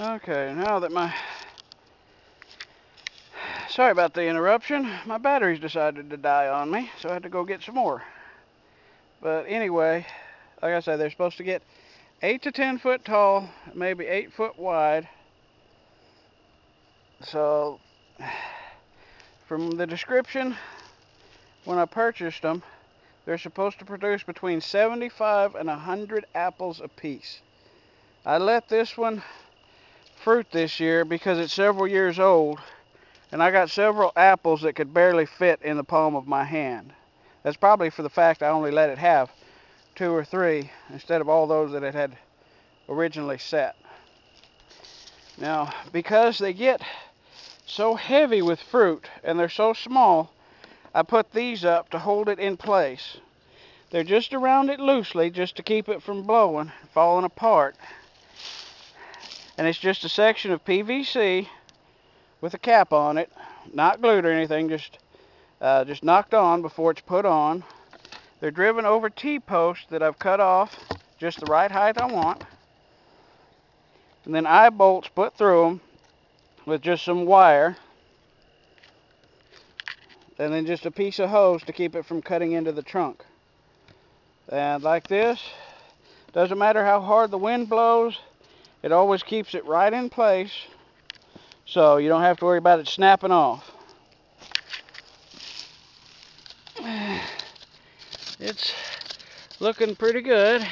Okay, now that sorry about the interruption. My batteries decided to die on me, so I had to go get some more. But anyway, like I said, they're supposed to get 8 to 10 foot tall, maybe 8 foot wide. So, from the description, when I purchased them, they're supposed to produce between 75 and 100 apples apiece. I let this one fruit this year because it's several years old, and I got several apples that could barely fit in the palm of my hand. That's probably for the fact I only let it have 2 or 3 instead of all those that it had originally set. Now, because they get so heavy with fruit and they're so small, I put these up to hold it in place. They're just around it loosely just to keep it from blowing, falling apart. And it's just a section of PVC with a cap on it, not glued or anything, just knocked on before it's put on. They're driven over T-posts that I've cut off just the right height I want. And then eye bolts put through them with just some wire. And then just a piece of hose to keep it from cutting into the trunk. And like this, doesn't matter how hard the wind blows, it always keeps it right in place, so you don't have to worry about it snapping off. It's looking pretty good.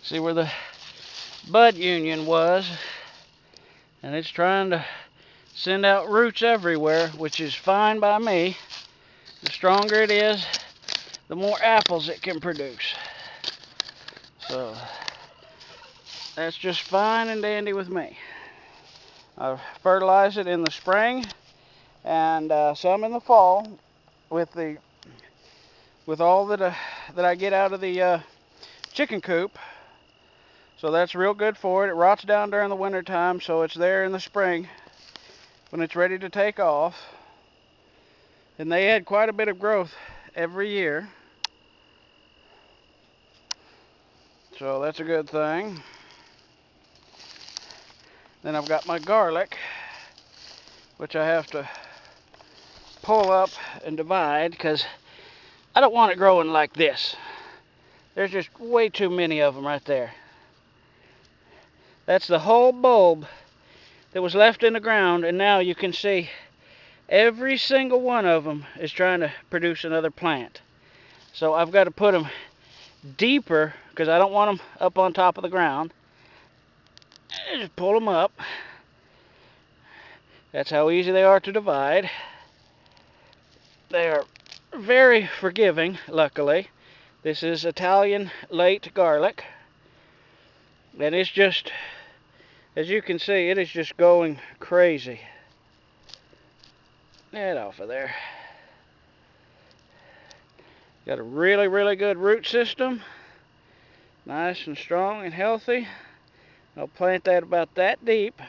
See where the bud union was, and it's trying to send out roots everywhere, which is fine by me. The stronger it is, the more apples it can produce. So that's just fine and dandy with me. I fertilize it in the spring and some in the fall with all that I get out of the chicken coop. So that's real good for it. It rots down during the winter time, so it's there in the spring when it's ready to take off. And they add quite a bit of growth every year, so that's a good thing. Then I've got my garlic, which I have to pull up and divide because I don't want it growing like this. There's just way too many of them right there. That's the whole bulb that was left in the ground, and now you can see every single one of them is trying to produce another plant. So I've got to put them deeper because I don't want them up on top of the ground. And just pull them up. That's how easy they are to divide. They are very forgiving, luckily. This is Italian late garlic. And it's just, as you can see, it is just going crazy. Get off of there. Got a really, really good root system. Nice and strong and healthy. I'll plant that about that deep.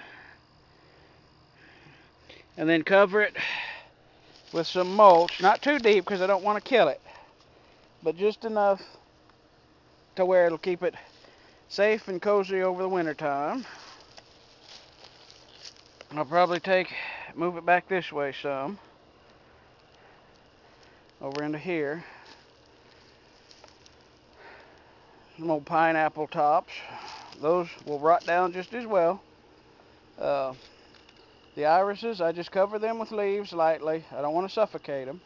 And then cover it with some mulch. Not too deep because I don't want to kill it. But just enough to where it'll keep it safe and cozy over the winter time. I'll probably move it back this way some. Over into here. Some old pineapple tops. Those will rot down just as well. The irises, I just cover them with leaves lightly. I don't want to suffocate them.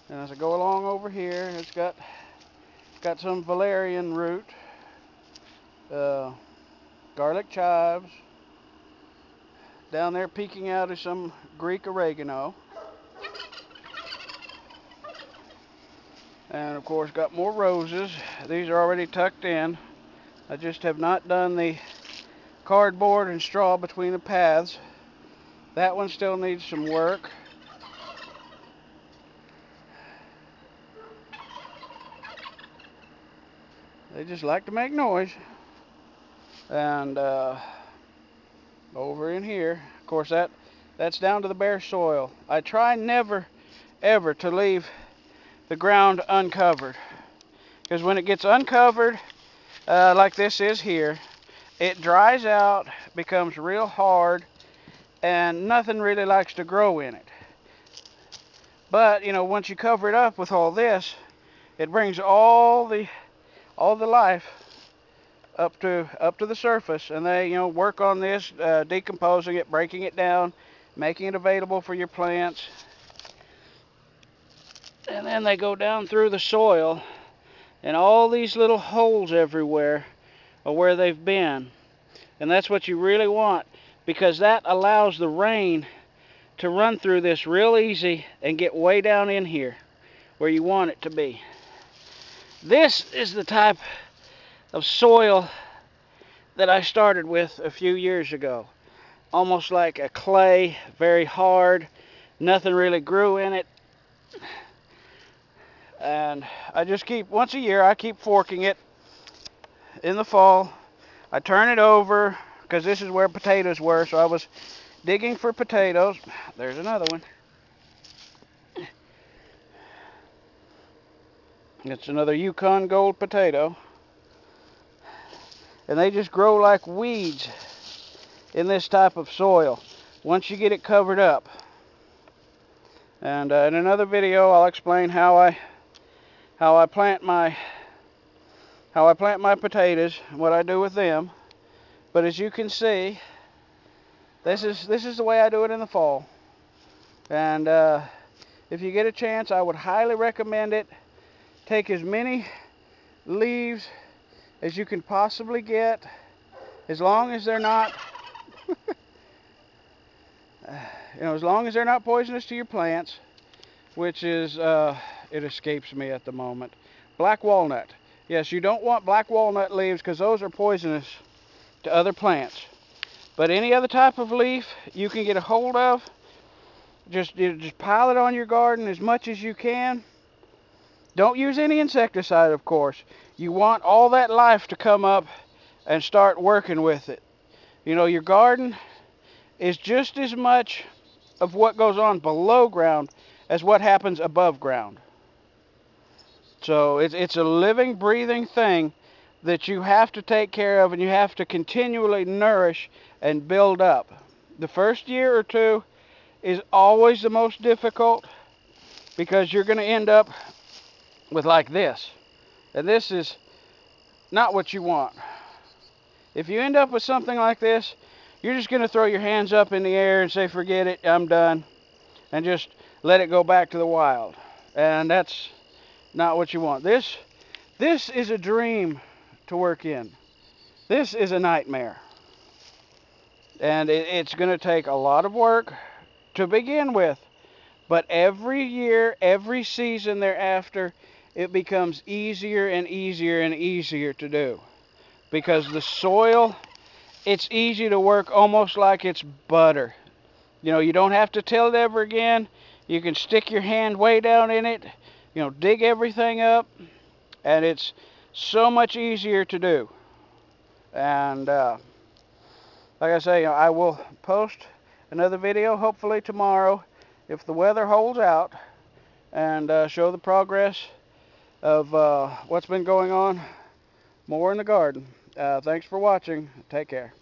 And as I go along over here, it's got some valerian root, garlic chives. Down there peeking out is some Greek oregano. And of course got more roses. These are already tucked in. I just have not done the cardboard and straw between the paths. That one still needs some work. They just like to make noise. And over in here, of course that's down to the bare soil. I try never ever to leave the ground uncovered. Because when it gets uncovered, like this is here, it dries out, becomes real hard, and nothing really likes to grow in it. But, you know, once you cover it up with all this, it brings all the life up to the surface, and they, you know, work on this, decomposing it, breaking it down, making it available for your plants. And then they go down through the soil, and all these little holes everywhere are where they've been. And that's what you really want, because that allows the rain to run through this real easy and get way down in here where you want it to be. This is the type of soil that I started with a few years ago. Almost like a clay, very hard, nothing really grew in it. And I just keep, once a year, I keep forking it. In the fall, I turn it over, because this is where potatoes were, so I was digging for potatoes. There's another one. It's another Yukon Gold potato. And they just grow like weeds in this type of soil once you get it covered up. And in another video, I'll explain how I plant my potatoes, what I do with them. But as you can see, this is the way I do it in the fall. And if you get a chance, I would highly recommend it. Take as many leaves as you can possibly get, as long as they're not as long as they're not poisonous to your plants, which is it escapes me at the moment. Black walnut. Yes, you don't want black walnut leaves, because those are poisonous to other plants. But any other type of leaf you can get a hold of, just pile it on your garden as much as you can. Don't use any insecticide, of course. You want all that life to come up and start working with it. You know, your garden is just as much of what goes on below ground as what happens above ground. So it's a living, breathing thing that you have to take care of, and you have to continually nourish and build up. The first year or two is always the most difficult, because you're going to end up with like this. And this is not what you want. If you end up with something like this, you're just going to throw your hands up in the air and say, forget it, I'm done, and just let it go back to the wild. And that's not what you want. This is a dream to work in. This is a nightmare. And it's going to take a lot of work to begin with. But every year, every season thereafter, it becomes easier and easier and easier to do. Because the soil, it's easy to work almost like it's butter. You know, you don't have to till it ever again. You can stick your hand way down in it, you know, dig everything up, and it's so much easier to do. And like I say, I will post another video hopefully tomorrow, if the weather holds out, and show the progress of what's been going on more in the garden. Thanks for watching. Take care.